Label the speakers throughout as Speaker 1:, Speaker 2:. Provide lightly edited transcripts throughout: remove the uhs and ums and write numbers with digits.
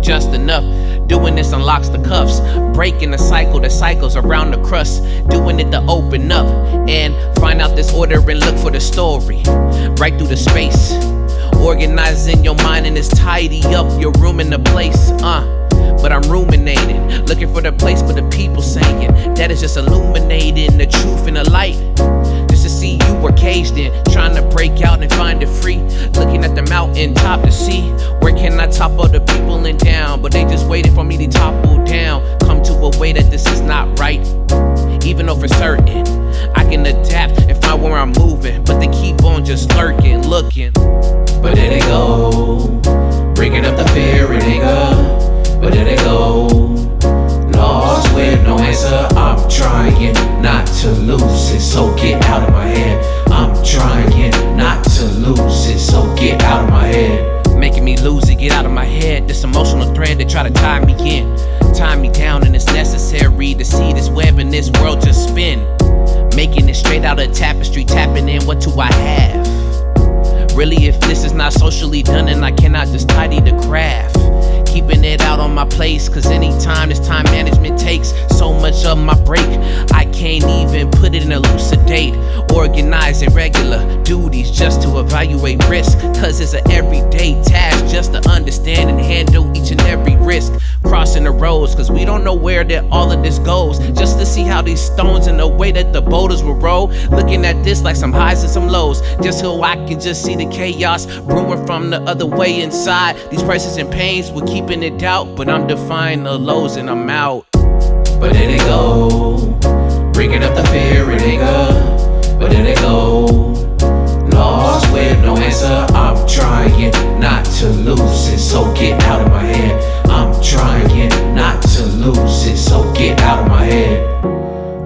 Speaker 1: just enough. Doing this unlocks the cuffs, breaking the cycles around the crust. Doing it to open up and find out this order and look for the story right through the space. Organizing your mind and it's tidy up your room in the place. But I'm ruminating, looking for the place where the people saying that is just illuminating the truth and the light. Just to see you were caged in, trying to break out and find it free. Looking at the mountain top to see where can I topple the people in down, but they just waiting for me to topple down. Come to a way that this is not right, even though for certain I can adapt and find where I'm moving, but they keep on just lurking, looking. But there they go, bringing up the fear and anger. But there they go, lost with no answer. I'm trying not to lose it, so get out of my head. I'm trying not to lose it, so get out of my head. Making me lose it, get out of my head. This emotional thread that try to tie me in, tie me down, and it's necessary to see this web and this world just spin. Making it straight out of tapestry, tapping in what do I have. Really, if this is not socially done, then I cannot just tidy the craft. Keeping it out on my place, cause anytime this time management takes so much of my break, I can't even put it in elucidate. Organizing regular duties just to evaluate risk, cause it's an everyday task just to understand and handle each and every risk. Crossing the roads, cause we don't know where that all of this goes, just to see how these stones and the way that the boulders will roll. Looking at this like some highs and some lows, just so I can just see the chaos brewing from the other way inside. These pressures and pains will keeping it out, but I'm defying the lows and I'm out. But there they go, bringing up the fear and anger. But there they go, lost with no answer. I'm trying not to lose it, so get out of my head. I'm trying not to lose it, so get out of my head.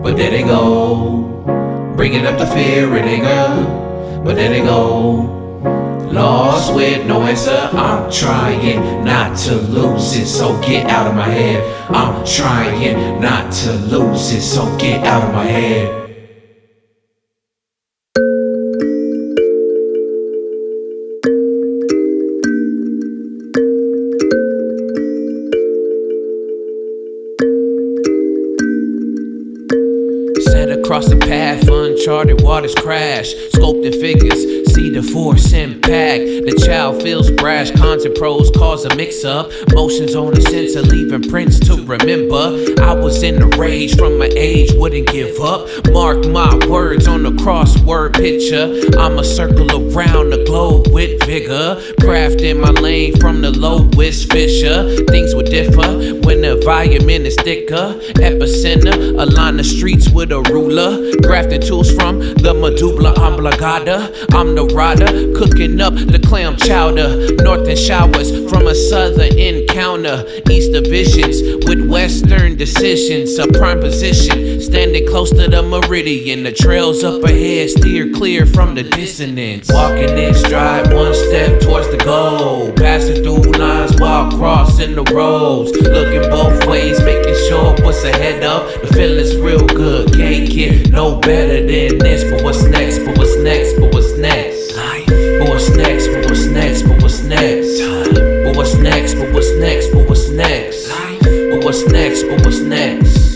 Speaker 1: But there they go, bringing up the fear and anger. But there they go, lost with no answer. I'm trying not to lose it, so get out of my head. I'm trying not to lose it, so get out of my head. Set across the path, uncharted waters crash. Sculpted figures, see the force impact. The child feels brash, cons and pros cause a mix-up. Motions on the sensor, leaving prints to remember. I was in the rage from my age, wouldn't give up. Mark my words on the crossword picture. I'ma circle around the globe with vigor. Crafting my lane from the lowest fissure. Things would differ when the environment is thicker. Epicenter, align the streets with a ruler. Grafting tools from the medulla oblongata. I'm the rider, cooking up the clam chowder. Northern showers from a southern encounter. Eastern visions with western decisions. A prime position, standing close to the meridian. The trails up ahead steer clear from the dissonance. Walking in stride, one step towards the goal. Passing through lines while crossing the roads. Looking both ways, making sure what's ahead of. The feeling's real good, can't get no better than this. But what's next, but what's next, but what's next? But what's next, but what's next, but what's next? But what's next, but what's next, but what's next? But what's next, but what's next?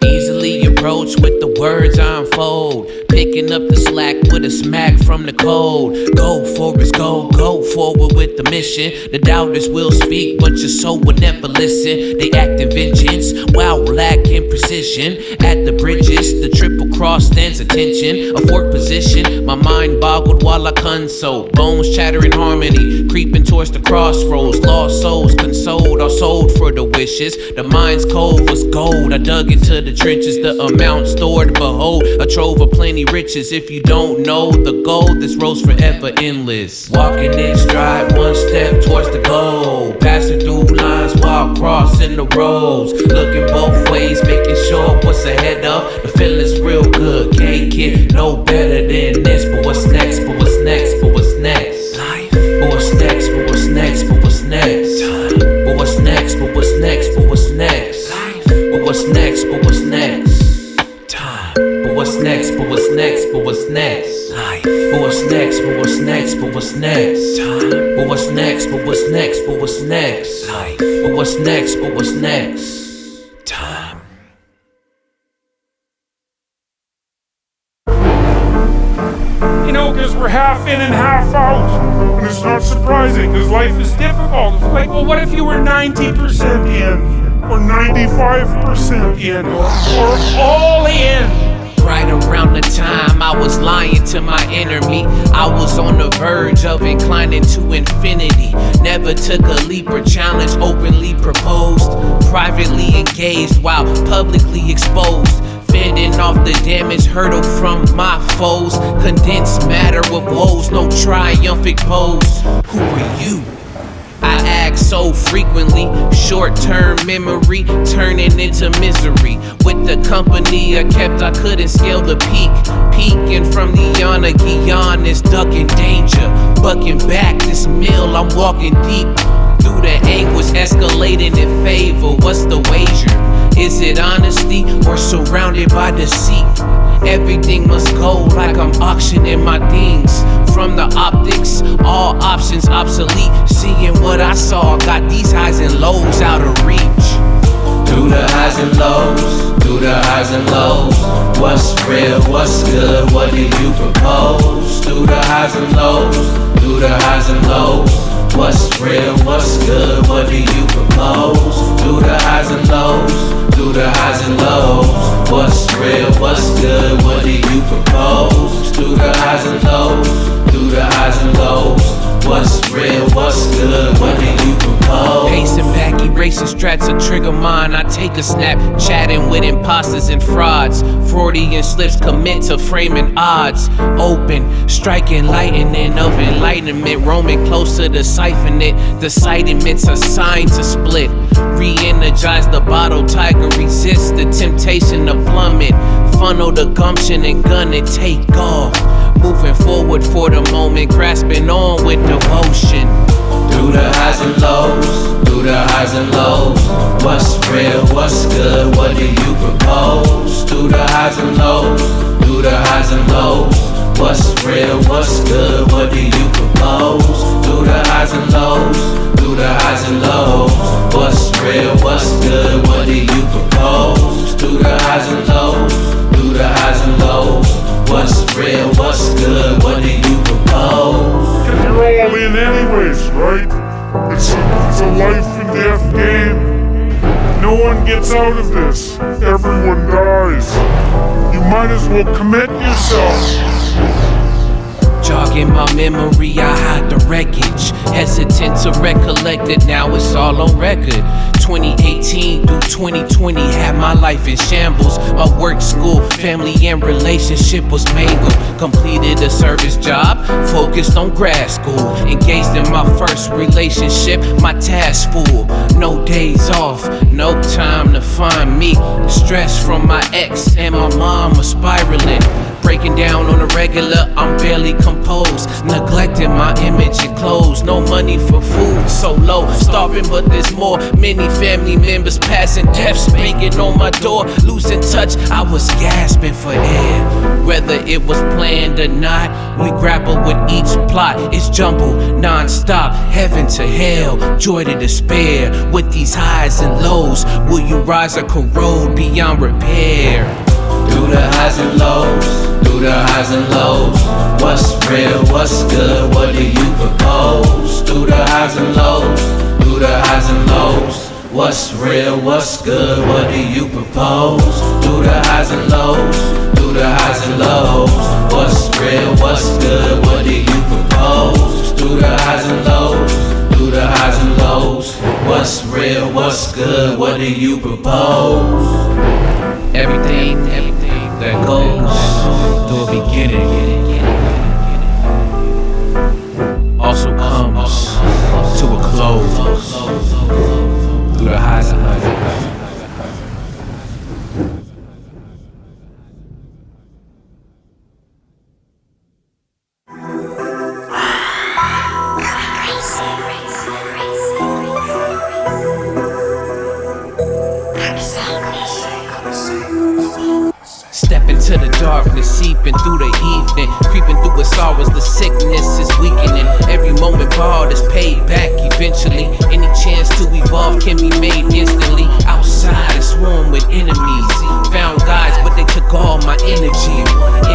Speaker 1: Easily approach with the words I unfold. Picking up the slack with a smack from the code. Go for it, go forward with the mission. The doubters will speak, but your soul will never listen. They act in vengeance while lacking precision. At the bridges, the triple cross stands attention. A forked position, my mind boggled while I console. Bones chatter in harmony, creeping towards the crossroads. Lost souls consoled, or sold for the wishes. The mind's cold was gold, I dug into the trenches. The amount stored, behold, a trove of plenty riches. If you don't know the goal, this road's forever endless. Walking in stride, one step towards the goal. Passing through lines while crossing the roads. Looking both ways, making sure what's ahead of. The feeling's real good, can't get no better than this. But what's next, but what's next, but what's next? But what's next, but what's next, but what's next? But what's next, but what's next, but what's next? But what's next, but what's next? But what's next, but what's next? next? But what's next? Life. But what's next? But what's next? But what's next? Time. But what's next? But what's next? But what's next? Life. But what's next? But what's next? Time.
Speaker 2: You know, because we're half in and half out. And it's not surprising, because life is difficult. It's like, well, what if you were 90% in? Or 95% in? Or all in?
Speaker 1: Right around the time I was lying to my inner me, I was on the verge of inclining to infinity. Never took a leap or challenge, openly proposed. Privately engaged while publicly exposed. Fending off the damage hurdle from my foes. Condensed matter with woes, no triumphant pose. Who are you? I ask so frequently, short-term memory turning into misery. With the company I kept, I couldn't scale the peak. Peeking from the honor, Guion is ducking danger. Bucking back this mill, I'm walking deep. Through the anguish, escalating in favor. What's the wager? Is it honesty or surrounded by deceit? Everything must go like I'm auctioning my things. From the optics, all options obsolete. Seeing what I saw, got these highs and lows out of reach. Through the highs and lows, through the highs and lows. What's real, what's good, what do you propose? Through the highs and lows, through the highs and lows. What's real, what's good, what do you propose? Through the highs and lows, through the highs and lows. What's real, what's good, what do you propose? Through the highs and lows, through the highs and lows. What's real, what's good, what do you propose? Pacing back, erasing strats, a trigger mine. I take a snap, chatting with imposters and frauds. Freudian slips commit to framing odds. Open, striking lightning of enlightenment. Roaming closer to siphon it. The sightingment's a sign to split. Re-energize the bottle, tiger resist the temptation to plummet. Funnel the gumption and gun it, take off. Moving forward for the moment, grasping on with devotion. Through the highs and lows, through the highs and lows. What's real, what's good, what do you propose? Through the highs and lows, through the highs and lows. What's real, what's good, what do you propose? Through the highs and lows, through the highs and lows. What's real, what's good, what do you propose? Through the highs and lows, through the highs and lows. What's real, what's good, what do you propose?
Speaker 2: Cause you're all in anyways, right? It's a life and death game. No one gets out of this. Everyone dies. You might as well commit yourself.
Speaker 1: Jogging my memory, I hide the wreckage. Hesitant to recollect it, now it's all on record. 2018 through 2020 had my life in shambles. My work, school, family, and relationship was mangled. Completed a service job, focused on grad school. Engaged in my first relationship, my task full. No days off, no time to find me. Stress from my ex and my mom was spiraling. Breaking down on a regular, I'm barely composed. Neglecting my image and clothes. No money for food, so low. Starving, but there's more. Many family members passing, deaths banging on my door. Losing touch, I was gasping for air. Whether it was planned or not, we grapple with each plot. It's jumbled, non-stop, heaven to hell, joy to despair. With these highs and lows, will you rise or corrode beyond repair? Through the highs and lows, through the highs and lows. What's real, what's good, what do you propose? Through the highs and lows, through the highs and lows. What's real, what's good, what do you propose? Through the highs and lows, through the highs and lows. What's real, what's good, what do you propose? Through the highs and lows, through the highs and lows. What's real, what's good, what do you propose? Everything that goes through a beginning also comes to a close. Through the highs and lows. Step into to the darkness, seeping through the evening, creeping through its sorrows. The sickness is weakening. Every moment borrowed is paid back eventually. Any chance to evolve can be made instantly. Outside is swarmed with enemies. Found guides, but they took all my energy.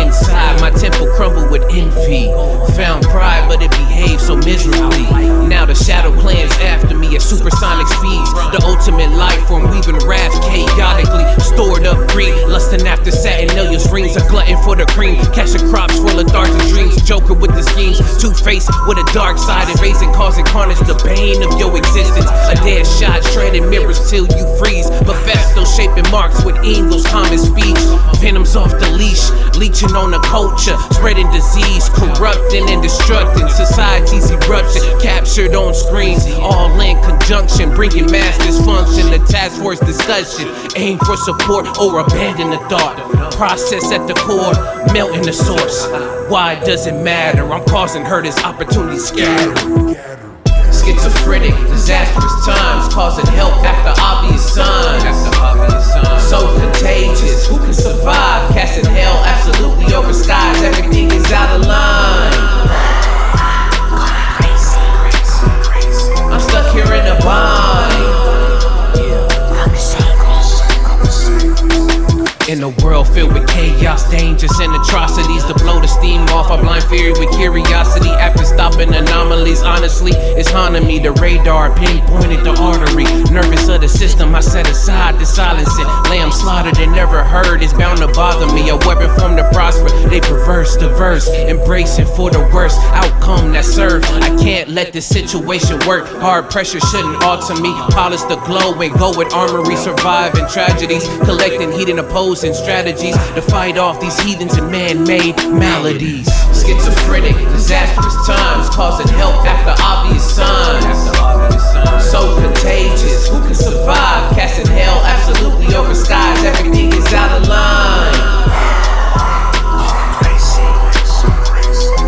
Speaker 1: Inside, my temple crumbled with envy. Found pride, but it behaved so miserably. Now the shadow clans after me at supersonic speeds. The ultimate life form weaving wrath chaotically. Stored up greed, lusting after Saturnalia's rings. A glutton for the cream, catching crops full of thoughts and dreams. Joker with the schemes, two-faced with a dark side, erasing, causing carnage, the bane of your existence. A dead shot, shredding mirrors till you freeze. Mephisto shaping marks with Engel's common speech. Venom's off the leash, leeching on the culture, spreading disease, corrupting and destructing. Society's eruption, captured on screens, all in conjunction, bringing mass dysfunction. The task force discussion, aim for support or abandon the thought. Process at the core, melting the source. Why does it matter? I'm causing hurt as opportunities scatter. Schizophrenic, disastrous times, causing help after obvious signs. So contagious, who can survive? Casting hell absolutely over skies, everything is out of line. I'm stuck here in a bind. In a world filled with chaos, dangers, and atrocities. To blow the steam off, I blind fury with curiosity. After stopping anomalies, honestly, it's haunting me. The radar pinpointed the artery. Nervous of the system, I set aside to silence it. Lamb slaughtered and never heard, it's bound to bother me. A weapon formed to prosper, they perverse the verse. Embracing for the worst outcome that serve. I can't let this situation work. Hard pressure shouldn't alter me. Polish the glow and go with armory. Surviving tragedies, collecting heat and opposing strategies to fight off these heathens and man-made maladies. Schizophrenic, disastrous times, causing help after obvious signs. So contagious, who can survive? Casting hell absolutely over skies, everything is out of line.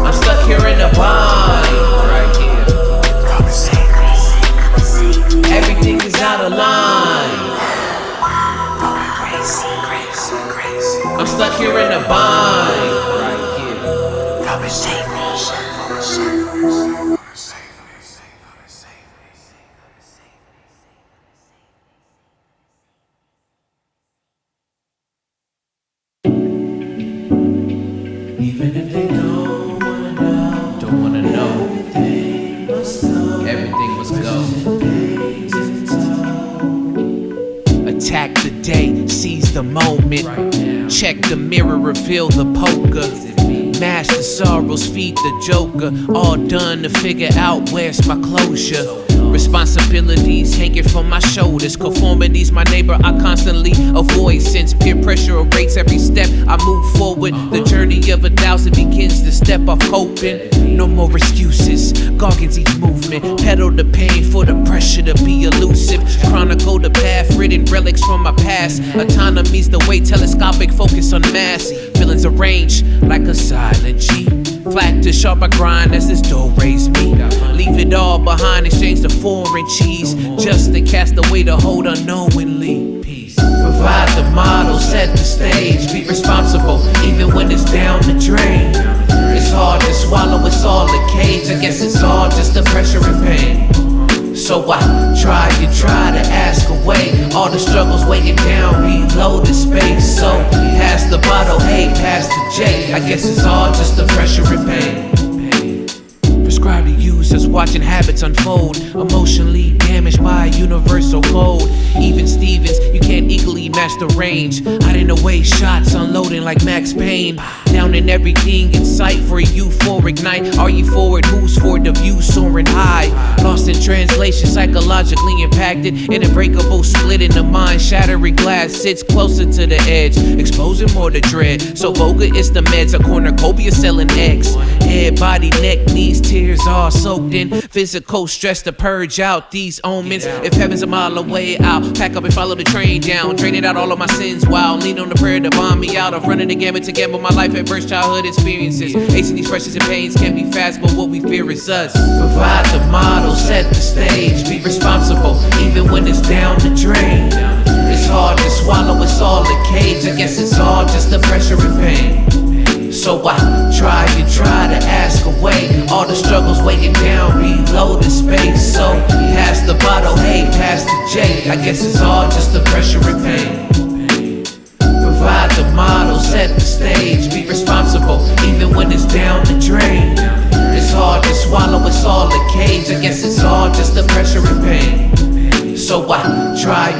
Speaker 1: I'm stuck here in a bind. Everything is out of line. I'm stuck here in a bind. Come and save me. Even if they don't wanna know, everything must go. Attack the day, seize the moment. Check the mirror, reveal the poker. Mask the sorrows, feed the joker. All done to figure out where's my closure. Responsibilities hanging from my shoulders. Conformities, my neighbor, I constantly avoid. Since peer pressure awaits every step I move forward. The journey of 1,000 begins to step off coping. No more excuses, gargons each movement. Pedal the pain for the pressure to be elusive. Chronicle the path, ridden relics from my past. Autonomy's the way, telescopic focus on mass. Feelings arranged like a silent G. Flat to sharp, I grind as this door raised me. Leave it all behind, exchange the foreign cheese. Just to cast away the hold unknowingly. Peace. Provide the model, set the stage. Be responsible, even when it's down the drain. It's hard to swallow, it's all a cage. I guess it's all just the pressure and pain. So I try to ask away all the struggles weighing down, reload the space. So pass the bottle, hey, pass the J. I guess it's all just the pressure and pain. Prescribed to use as watching habits unfold. Emotionally damaged by a universal code. Even Stevens, you can't equally match the range. Hiding away shots, unloading like Max Payne. Down in everything in sight for a euphoric night. Are you for it? Who's for the view soaring high? Lost in translation, psychologically impacted. In a breakable split in the mind. Shattering glass sits closer to the edge, exposing more to dread. So vulgar it's the meds. A cornucopia selling eggs. Head, body, neck, knees, tears all soaked in. Physical stress to purge out these omens. If heaven's a mile away, I'll pack up and follow the train down. Draining out all of my sins while lean on the prayer to bomb me out. Of running the gamut to gamble my life at first childhood experiences. Acing these pressures and pains can't be fast, but what we fear is us. Provide the model, set the stage. Be responsible, even when it's down the drain. It's hard to swallow, it's all a cage. I guess it's all all just the pressure and pain. So I try to ask away all the struggles weighing down below the space. So pass the bottle, hey, pass the J. I guess it's all just the pressure and pain. Provide the model, set the stage, be responsible even when it's down the drain. It's hard to swallow, it's all a cage. I guess it's all just the pressure and pain. So I try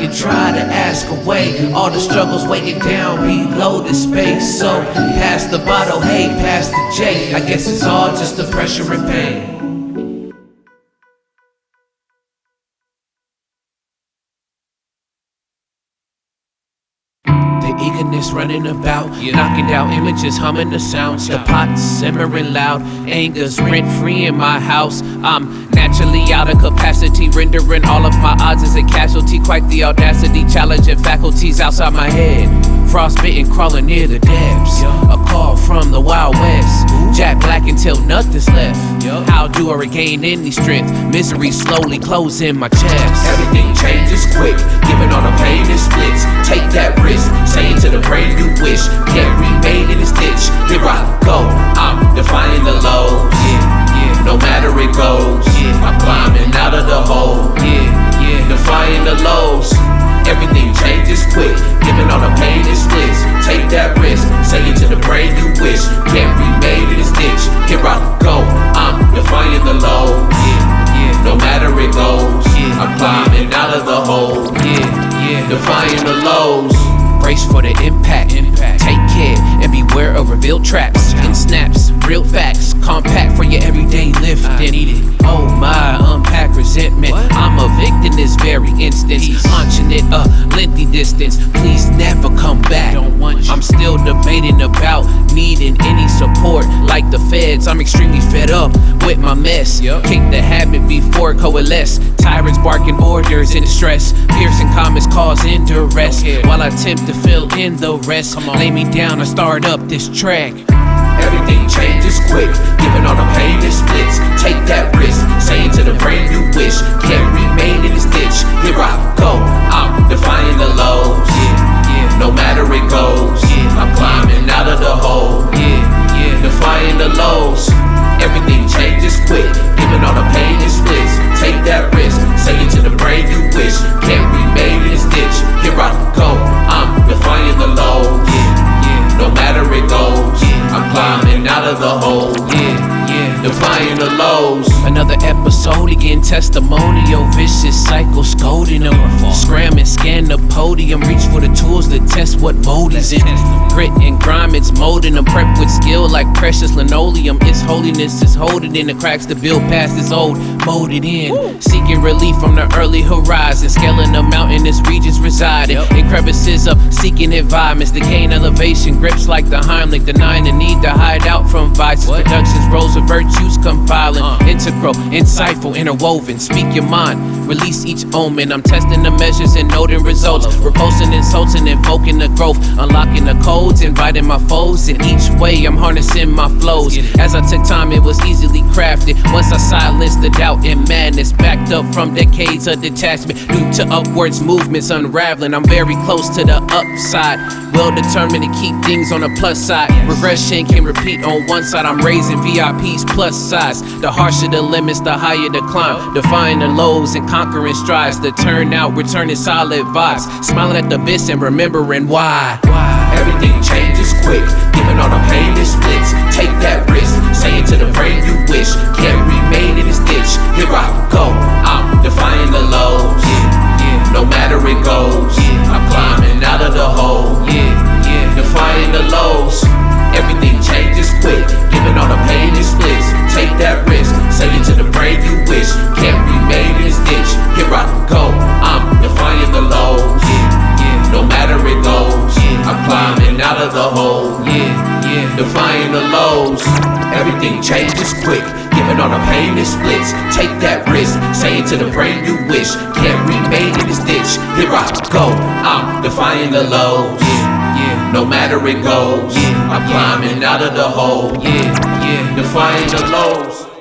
Speaker 1: to ask away all the struggles weighing down below the space. So pass the bottle, hey, pass the J. I guess it's all just the pressure and pain. Eagerness running about, knocking down images, humming the sounds. The pot's simmering loud, anger's rent-free in my house. I'm naturally out of capacity, rendering all of my odds as a casualty. Quite the audacity, challenging faculties outside my head. Frostbitten, crawling near the depths. A call from the Wild West. Jack Black until nothing's left. How do I regain any strength? Misery slowly closing my chest. Everything changes quick, giving all the pain and splits. Take that risk, saying to the brain you wish. Can't remain in this ditch. Here I go, I'm defying the lows. No matter it goes, I'm climbing out of the hole. Defying the lows. Everything changes quick, giving all the pain and splits. Take that risk, say it to the brain you wish. Can't remain in this ditch. Here I go, I'm defying the lows. No matter it goes, I'm climbing out of the hole. Defying the lows. Brace for the impact. Take care and beware of revealed traps and snaps. Real facts, compact for your everyday lift. Oh my, unpack resentment. I'm a victim this very instance. Launching it a lengthy distance. Please never come back. I'm still debating about needing any support. Like the feds, I'm extremely fed up with my mess. Kick the habit before coalesce. Tyrants barking orders in distress. Piercing comments causing duress. While I attempt to fill in the rest. Lay me down and start up this track. Everything changes quick, giving all the pain and splits. Take that risk, saying to the brain you wish. Can't remain in this ditch. Here I go, I'm defying the lows. No matter it goes, I'm climbing out of the hole. Defying the lows. Everything changes quick, giving all the pain and splits. Take that risk, saying to the brain you wish. Can't remain in this ditch. Here I go, I'm defying the lows. No matter it goes, I'm climbing out of the hole. Defying the lows. Another episode, again testimonial. Vicious cycle, scolding them. Scram and scan the podium. Reach for the tools to test what mode is in. Grit and grime, it's molding them. Prep with skill like precious linoleum. Its holiness is holding in the cracks to build past this old. Molded in. Seeking relief from the early horizon. Scaling the mountainous regions residing. In crevices of seeking environments. Decaying elevation. Grips like the Heimlich. Denying the need to hide out from vices. Productions, roles of virtues compiling. Integral, insightful, interwoven. Speak your mind, release each omen. I'm testing the measures and noting results. Repulsing insults and invoking the growth. Unlocking the codes, inviting my foes. In each way I'm harnessing my flows. As I took time it was easily crafted. Once I silenced the doubt and madness. Backed up from decades of detachment. Due to upwards movements unraveling. I'm very close to the upside. Well determined to keep things on the plus side. Regression can repeat on one side. I'm raising VIPs plus size. The harsher the limits, the higher the climb. Defying the lows and conquering strides. The turnout, returning solid vibes. Smiling at the abyss and remembering why. Everything changes quick, giving all the pain and splits. Take that risk, saying to the brain you wish. Can't remain in this ditch. Here I go, I'm defying the lows. No matter it goes, I'm climbing out of the hole. Defying the lows. Everything changes quick, giving all the pain and splits. Take that risk, saying to the brain you wish. Can't remain in this ditch. Here I go, I'm defying the lows. No matter it goes, I'm climbing out of the hole. Defying the lows. Everything changes quick, giving all the pain and splits. Take that risk, saying to the brain you wish. Can't remain in this ditch. Here I go, I'm defying the lows. No matter it goes, I'm climbing out of the hole. Defying the lows.